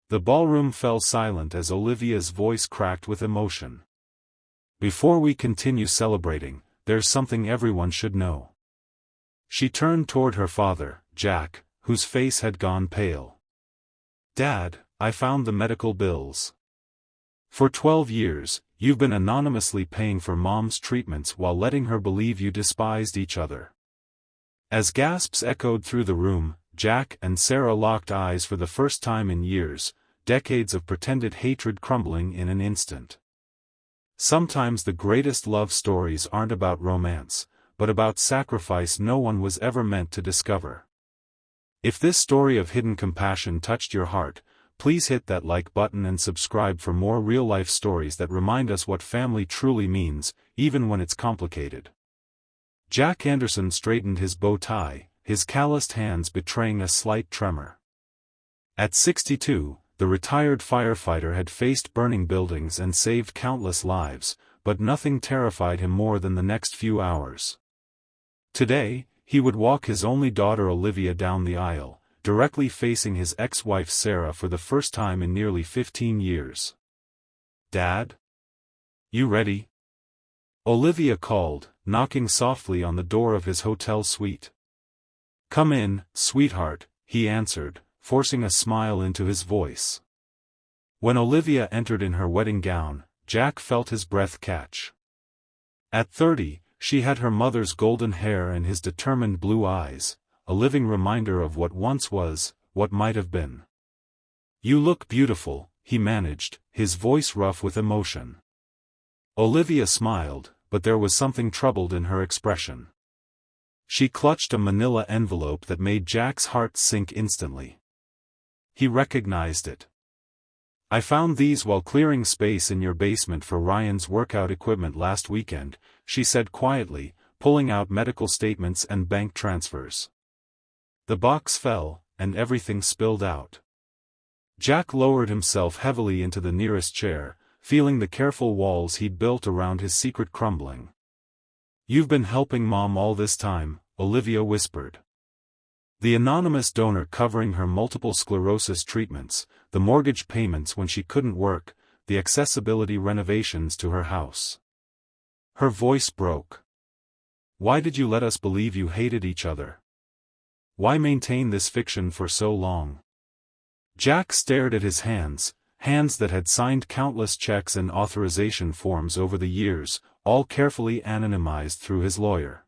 The ballroom fell silent as Olivia's voice cracked with emotion. Before we continue celebrating, there's something everyone should know. She turned toward her father, Jack, whose face had gone pale. Dad, I found the medical bills. For 12 years, you've been anonymously paying for Mom's treatments while letting her believe you despised each other. As gasps echoed through the room, Jack and Sarah locked eyes for the first time in years, decades of pretended hatred crumbling in an instant. Sometimes the greatest love stories aren't about romance, but about sacrifice no one was ever meant to discover. If this story of hidden compassion touched your heart, please hit that like button and subscribe for more real-life stories that remind us what family truly means, even when it's complicated. Jack Anderson straightened his bow tie, his calloused hands betraying a slight tremor. At 62, the retired firefighter had faced burning buildings and saved countless lives, but nothing terrified him more than the next few hours. Today, he would walk his only daughter Olivia down the aisle, directly facing his ex-wife Sarah for the first time in nearly 15 years. "Dad? You ready?" Olivia called, knocking softly on the door of his hotel suite. "Come in, sweetheart," he answered, forcing a smile into his voice. When Olivia entered in her wedding gown, Jack felt his breath catch. At 30, she had her mother's golden hair and his determined blue eyes, a living reminder of what once was, what might have been. "You look beautiful," he managed, his voice rough with emotion. Olivia smiled, but there was something troubled in her expression. She clutched a manila envelope that made Jack's heart sink instantly. He recognized it. "I found these while clearing space in your basement for Ryan's workout equipment last weekend," she said quietly, pulling out medical statements and bank transfers. The box fell, and everything spilled out. Jack lowered himself heavily into the nearest chair, feeling the careful walls he'd built around his secret crumbling. "You've been helping Mom all this time," Olivia whispered. The anonymous donor covering her multiple sclerosis treatments, the mortgage payments when she couldn't work, the accessibility renovations to her house. Her voice broke. "Why did you let us believe you hated each other? Why maintain this fiction for so long?" Jack stared at his hands, hands that had signed countless checks and authorization forms over the years, all carefully anonymized through his lawyer.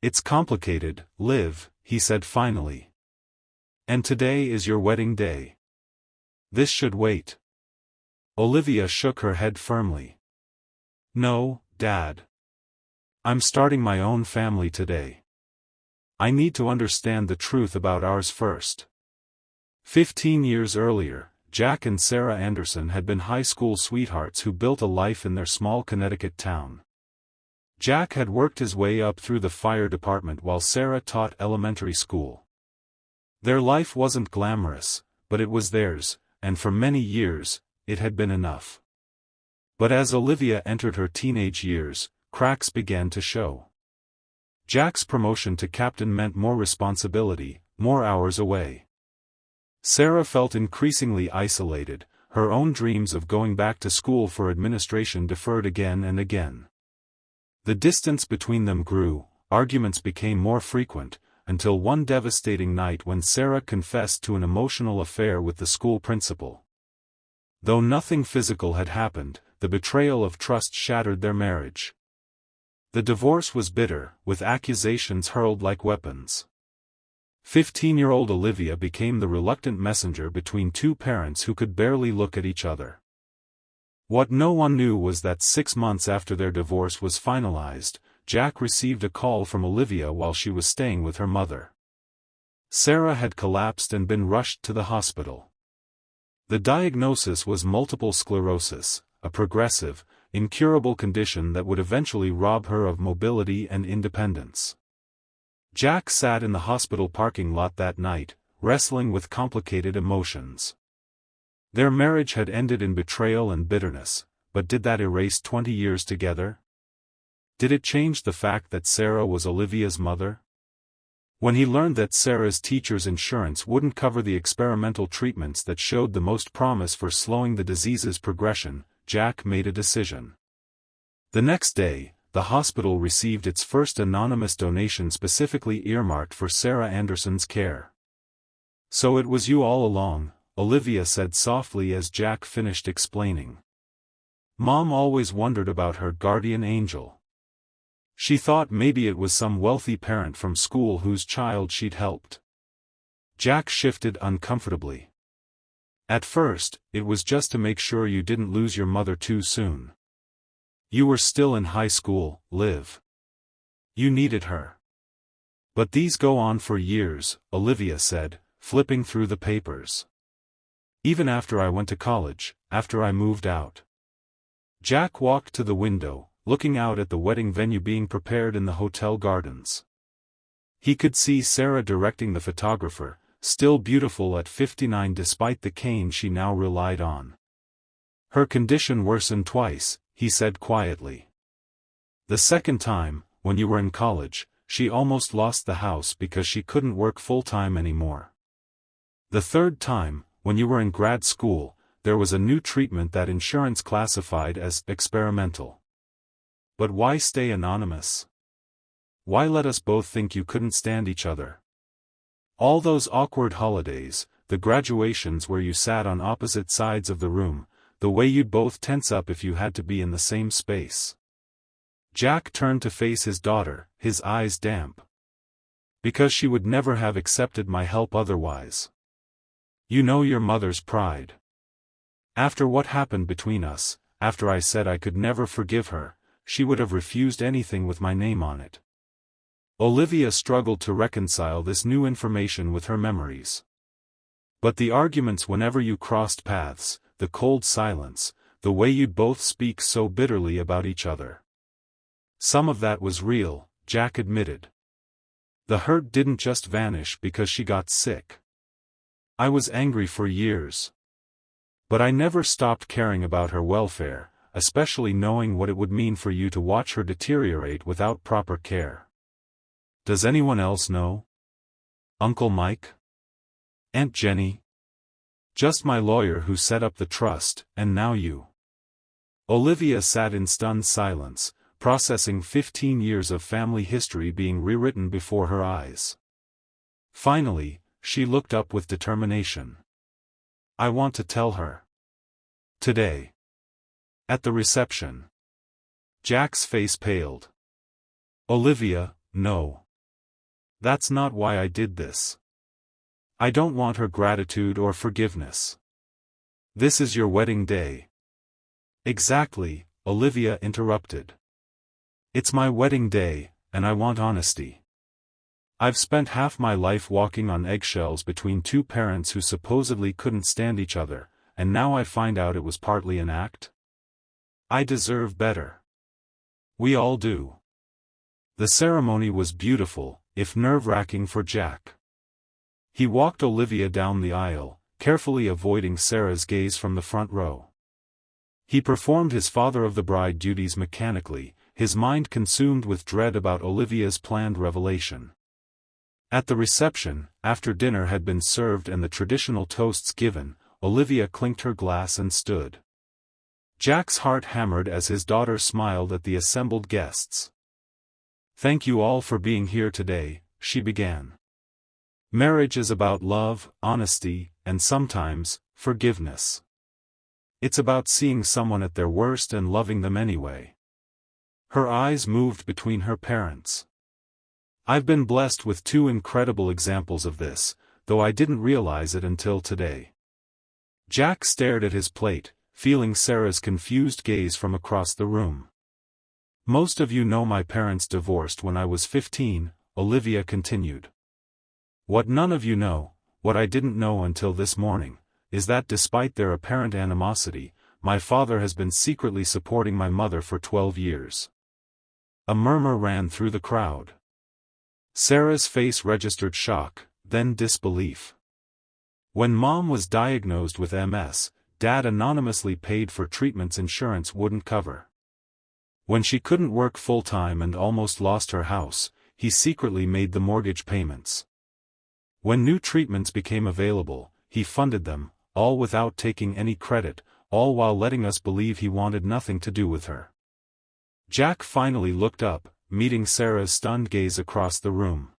"It's complicated, Liv," he said finally. "And today is your wedding day. This should wait." Olivia shook her head firmly. "No, Dad. I'm starting my own family today. I need to understand the truth about ours first." 15 years earlier, Jack and Sarah Anderson had been high school sweethearts who built a life in their small Connecticut town. Jack had worked his way up through the fire department while Sarah taught elementary school. Their life wasn't glamorous, but it was theirs, and for many years, it had been enough. But as Olivia entered her teenage years, cracks began to show. Jack's promotion to captain meant more responsibility, more hours away. Sarah felt increasingly isolated, her own dreams of going back to school for administration deferred again and again. The distance between them grew, arguments became more frequent, until one devastating night when Sarah confessed to an emotional affair with the school principal. Though nothing physical had happened, the betrayal of trust shattered their marriage. The divorce was bitter, with accusations hurled like weapons. 15-year-old Olivia became the reluctant messenger between two parents who could barely look at each other. What no one knew was that 6 months after their divorce was finalized, Jack received a call from Olivia while she was staying with her mother. Sarah had collapsed and been rushed to the hospital. The diagnosis was multiple sclerosis, a progressive, incurable condition that would eventually rob her of mobility and independence. Jack sat in the hospital parking lot that night, wrestling with complicated emotions. Their marriage had ended in betrayal and bitterness, but did that erase 20 years together? Did it change the fact that Sarah was Olivia's mother? When he learned that Sarah's teacher's insurance wouldn't cover the experimental treatments that showed the most promise for slowing the disease's progression, Jack made a decision. The next day, the hospital received its first anonymous donation specifically earmarked for Sarah Anderson's care. "So it was you all along," Olivia said softly as Jack finished explaining. "Mom always wondered about her guardian angel. She thought maybe it was some wealthy parent from school whose child she'd helped." Jack shifted uncomfortably. "At first, it was just to make sure you didn't lose your mother too soon. You were still in high school, Liv. You needed her." "But these go on for years," Olivia said, flipping through the papers. "Even after I went to college, after I moved out." Jack walked to the window, looking out at the wedding venue being prepared in the hotel gardens. He could see Sarah directing the photographer, still beautiful at 59 despite the cane she now relied on. "Her condition worsened twice," he said quietly. "The second time, when you were in college, she almost lost the house because she couldn't work full-time anymore. The third time, when you were in grad school, there was a new treatment that insurance classified as experimental. But why stay anonymous? Why let us both think you couldn't stand each other? All those awkward holidays, the graduations where you sat on opposite sides of the room, the way you'd both tense up if you had to be in the same space." Jack turned to face his daughter, his eyes damp. "Because she would never have accepted my help otherwise. You know your mother's pride. After what happened between us, after I said I could never forgive her, she would have refused anything with my name on it." Olivia struggled to reconcile this new information with her memories. "But the arguments whenever you crossed paths, the cold silence, the way you'd both speak so bitterly about each other. Some of that was real," Jack admitted. "The hurt didn't just vanish because she got sick. I was angry for years. But I never stopped caring about her welfare, especially knowing what it would mean for you to watch her deteriorate without proper care. Does anyone else know? Uncle Mike? Aunt Jenny? Just my lawyer who set up the trust, and now you." Olivia sat in stunned silence, processing 15 years of family history being rewritten before her eyes. Finally, she looked up with determination. "I want to tell her. Today. At the reception." Jack's face paled. "Olivia, no. That's not why I did this. I don't want her gratitude or forgiveness. This is your wedding day." "Exactly," Olivia interrupted. "It's my wedding day, and I want honesty. I've spent half my life walking on eggshells between two parents who supposedly couldn't stand each other, and now I find out it was partly an act. I deserve better. We all do." The ceremony was beautiful, if nerve-wracking for Jack. He walked Olivia down the aisle, carefully avoiding Sarah's gaze from the front row. He performed his father of the bride duties mechanically, his mind consumed with dread about Olivia's planned revelation. At the reception, after dinner had been served and the traditional toasts given, Olivia clinked her glass and stood. Jack's heart hammered as his daughter smiled at the assembled guests. "Thank you all for being here today," she began. "Marriage is about love, honesty, and sometimes, forgiveness. It's about seeing someone at their worst and loving them anyway." Her eyes moved between her parents. "I've been blessed with two incredible examples of this, though I didn't realize it until today." Jack stared at his plate, feeling Sarah's confused gaze from across the room. "Most of you know my parents divorced when I was 15, Olivia continued. What none of you know, what I didn't know until this morning, is that despite their apparent animosity, my father has been secretly supporting my mother for 12 years. A murmur ran through the crowd. Sarah's face registered shock, then disbelief. When Mom was diagnosed with MS, Dad anonymously paid for treatments insurance wouldn't cover. When she couldn't work full-time and almost lost her house, he secretly made the mortgage payments. When new treatments became available, he funded them, all without taking any credit, all while letting us believe he wanted nothing to do with her. Jack finally looked up, meeting Sarah's stunned gaze across the room.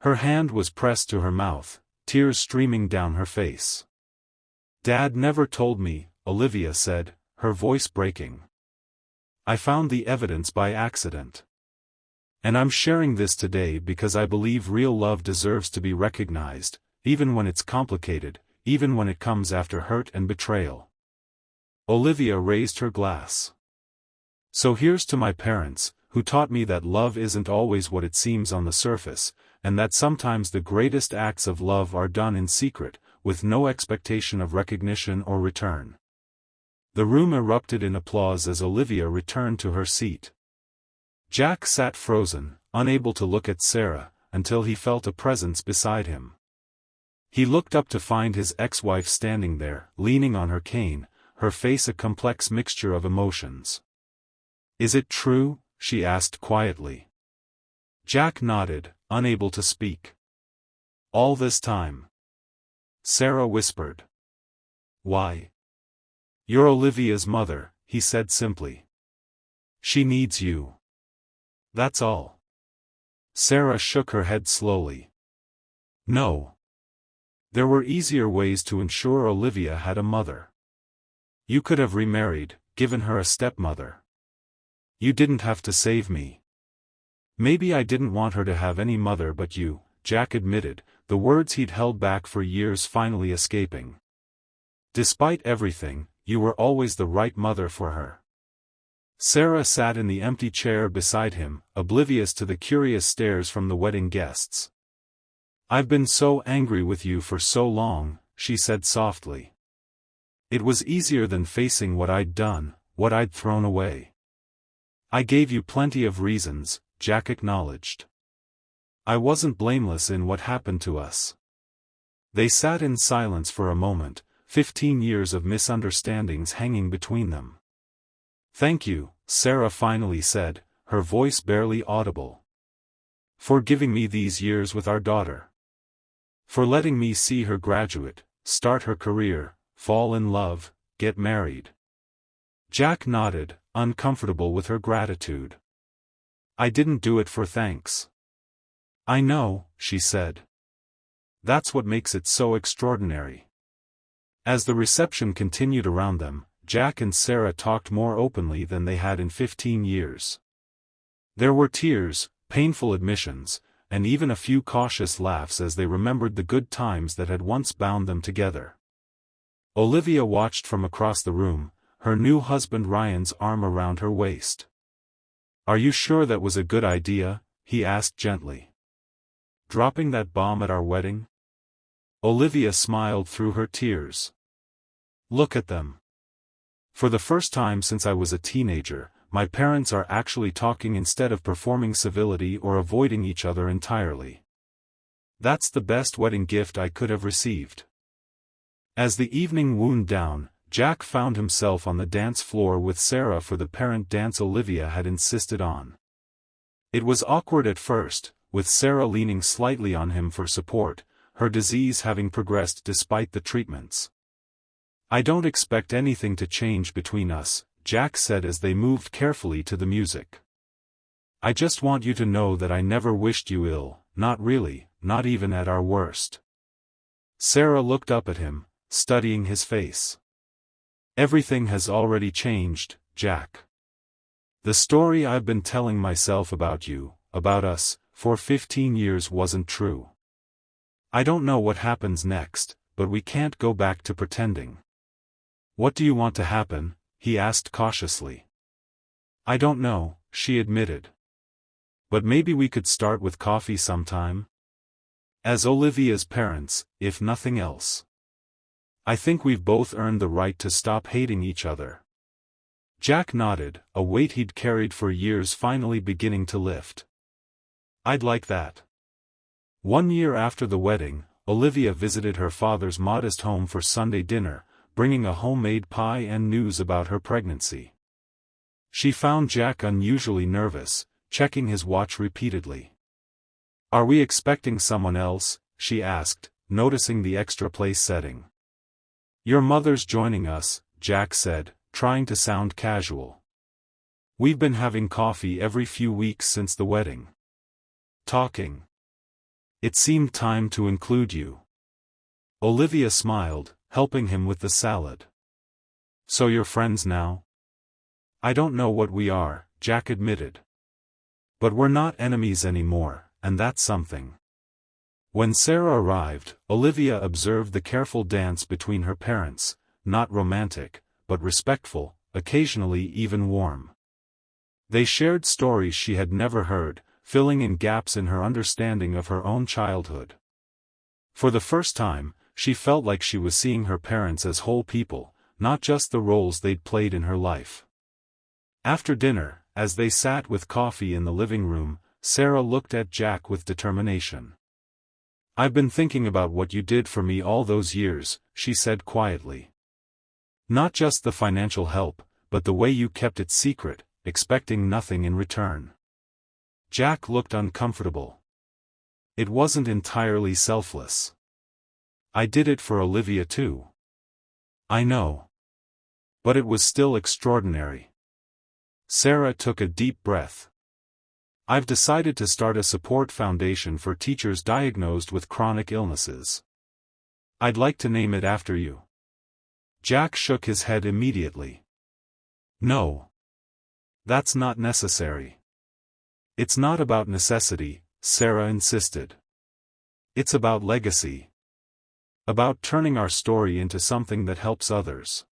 Her hand was pressed to her mouth, tears streaming down her face. "Dad never told me," Olivia said, her voice breaking. "I found the evidence by accident. And I'm sharing this today because I believe real love deserves to be recognized, even when it's complicated, even when it comes after hurt and betrayal." Olivia raised her glass. "So here's to my parents, who taught me that love isn't always what it seems on the surface, and that sometimes the greatest acts of love are done in secret, with no expectation of recognition or return." The room erupted in applause as Olivia returned to her seat. Jack sat frozen, unable to look at Sarah, until he felt a presence beside him. He looked up to find his ex-wife standing there, leaning on her cane, her face a complex mixture of emotions. "Is it true?" she asked quietly. Jack nodded, unable to speak. "All this time?" Sarah whispered. "Why?" "You're Olivia's mother," he said simply. "She needs you. That's all." Sarah shook her head slowly. "No. There were easier ways to ensure Olivia had a mother. You could have remarried, given her a stepmother. You didn't have to save me." "Maybe I didn't want her to have any mother but you," Jack admitted, the words he'd held back for years finally escaping. "Despite everything, you were always the right mother for her." Sarah sat in the empty chair beside him, oblivious to the curious stares from the wedding guests. "I've been so angry with you for so long," she said softly. "It was easier than facing what I'd done, what I'd thrown away." "I gave you plenty of reasons," Jack acknowledged. "I wasn't blameless in what happened to us." They sat in silence for a moment, 15 years of misunderstandings hanging between them. "Thank you," Sarah finally said, her voice barely audible. "For giving me these years with our daughter. For letting me see her graduate, start her career, fall in love, get married." Jack nodded, uncomfortable with her gratitude. "I didn't do it for thanks." "I know," she said. "That's what makes it so extraordinary." As the reception continued around them, Jack and Sarah talked more openly than they had in 15 years. There were tears, painful admissions, and even a few cautious laughs as they remembered the good times that had once bound them together. Olivia watched from across the room, her new husband Ryan's arm around her waist. "Are you sure that was a good idea?" he asked gently. "Dropping that bomb at our wedding?" Olivia smiled through her tears. "Look at them. For the first time since I was a teenager, my parents are actually talking instead of performing civility or avoiding each other entirely. That's the best wedding gift I could have received." As the evening wound down, Jack found himself on the dance floor with Sarah for the parent dance Olivia had insisted on. It was awkward at first, with Sarah leaning slightly on him for support, her disease having progressed despite the treatments. "I don't expect anything to change between us," Jack said as they moved carefully to the music. "I just want you to know that I never wished you ill, not really, not even at our worst." Sarah looked up at him, studying his face. "Everything has already changed, Jack. The story I've been telling myself about you, about us, for 15 years wasn't true. I don't know what happens next, but we can't go back to pretending." "What do you want to happen?" he asked cautiously. "I don't know," she admitted. "But maybe we could start with coffee sometime? As Olivia's parents, if nothing else. I think we've both earned the right to stop hating each other." Jack nodded, a weight he'd carried for years finally beginning to lift. "I'd like that." 1 year after the wedding, Olivia visited her father's modest home for Sunday dinner, bringing a homemade pie and news about her pregnancy. She found Jack unusually nervous, checking his watch repeatedly. "Are we expecting someone else?" she asked, noticing the extra place setting. "Your mother's joining us," Jack said, trying to sound casual. "We've been having coffee every few weeks since the wedding. Talking. It seemed time to include you." Olivia smiled, helping him with the salad. "So you're friends now?" "I don't know what we are," Jack admitted. "But we're not enemies anymore, and that's something." When Sarah arrived, Olivia observed the careful dance between her parents, not romantic, but respectful, occasionally even warm. They shared stories she had never heard, filling in gaps in her understanding of her own childhood. For the first time, she felt like she was seeing her parents as whole people, not just the roles they'd played in her life. After dinner, as they sat with coffee in the living room, Sarah looked at Jack with determination. "I've been thinking about what you did for me all those years," she said quietly. "Not just the financial help, but the way you kept it secret, expecting nothing in return." Jack looked uncomfortable. "It wasn't entirely selfless. I did it for Olivia too." "I know. But it was still extraordinary." Sarah took a deep breath. "I've decided to start a support foundation for teachers diagnosed with chronic illnesses. I'd like to name it after you." Jack shook his head immediately. "No. That's not necessary." "It's not about necessity," Sarah insisted. "It's about legacy. About turning our story into something that helps others."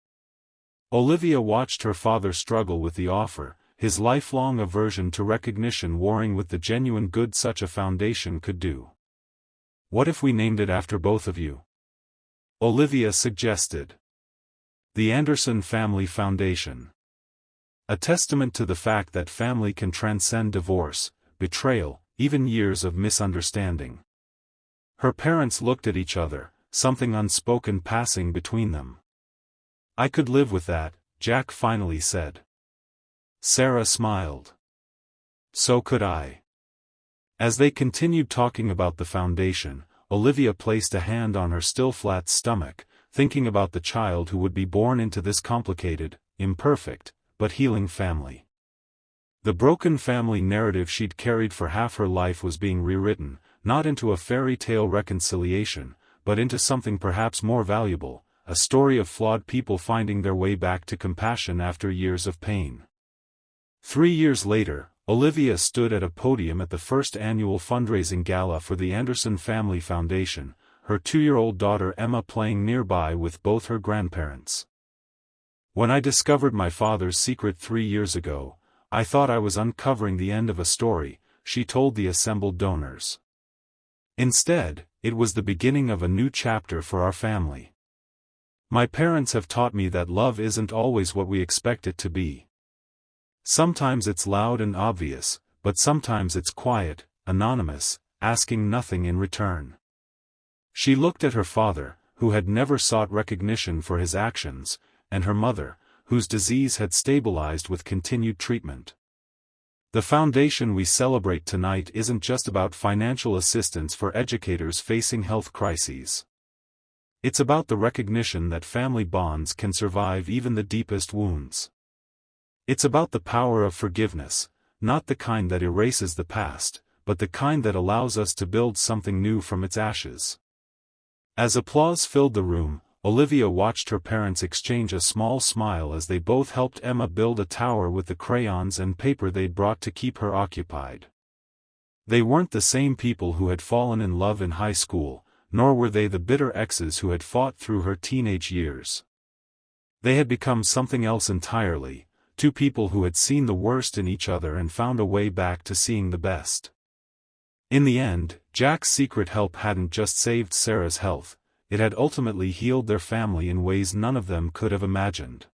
Olivia watched her father struggle with the offer, his lifelong aversion to recognition warring with the genuine good such a foundation could do. "What if we named it after both of you?" Olivia suggested. "The Anderson Family Foundation." A testament to the fact that family can transcend divorce, betrayal, even years of misunderstanding. Her parents looked at each other, something unspoken passing between them. "I could live with that," Jack finally said. Sarah smiled. "So could I." As they continued talking about the foundation, Olivia placed a hand on her still flat stomach, thinking about the child who would be born into this complicated, imperfect, but healing family. The broken family narrative she'd carried for half her life was being rewritten, not into a fairy tale reconciliation, but into something perhaps more valuable, a story of flawed people finding their way back to compassion after years of pain. 3 years later, Olivia stood at a podium at the first annual fundraising gala for the Anderson Family Foundation, her 2-year-old daughter Emma playing nearby with both her grandparents. "When I discovered my father's secret 3 years ago, I thought I was uncovering the end of a story," she told the assembled donors. "Instead, it was the beginning of a new chapter for our family. My parents have taught me that love isn't always what we expect it to be. Sometimes it's loud and obvious, but sometimes it's quiet, anonymous, asking nothing in return." She looked at her father, who had never sought recognition for his actions, and her mother, whose disease had stabilized with continued treatment. "The foundation we celebrate tonight isn't just about financial assistance for educators facing health crises. It's about the recognition that family bonds can survive even the deepest wounds. It's about the power of forgiveness, not the kind that erases the past, but the kind that allows us to build something new from its ashes." As applause filled the room, Olivia watched her parents exchange a small smile as they both helped Emma build a tower with the crayons and paper they'd brought to keep her occupied. They weren't the same people who had fallen in love in high school, nor were they the bitter exes who had fought through her teenage years. They had become something else entirely, 2 people who had seen the worst in each other and found a way back to seeing the best. In the end, Jack's secret help hadn't just saved Sarah's health, it had ultimately healed their family in ways none of them could have imagined.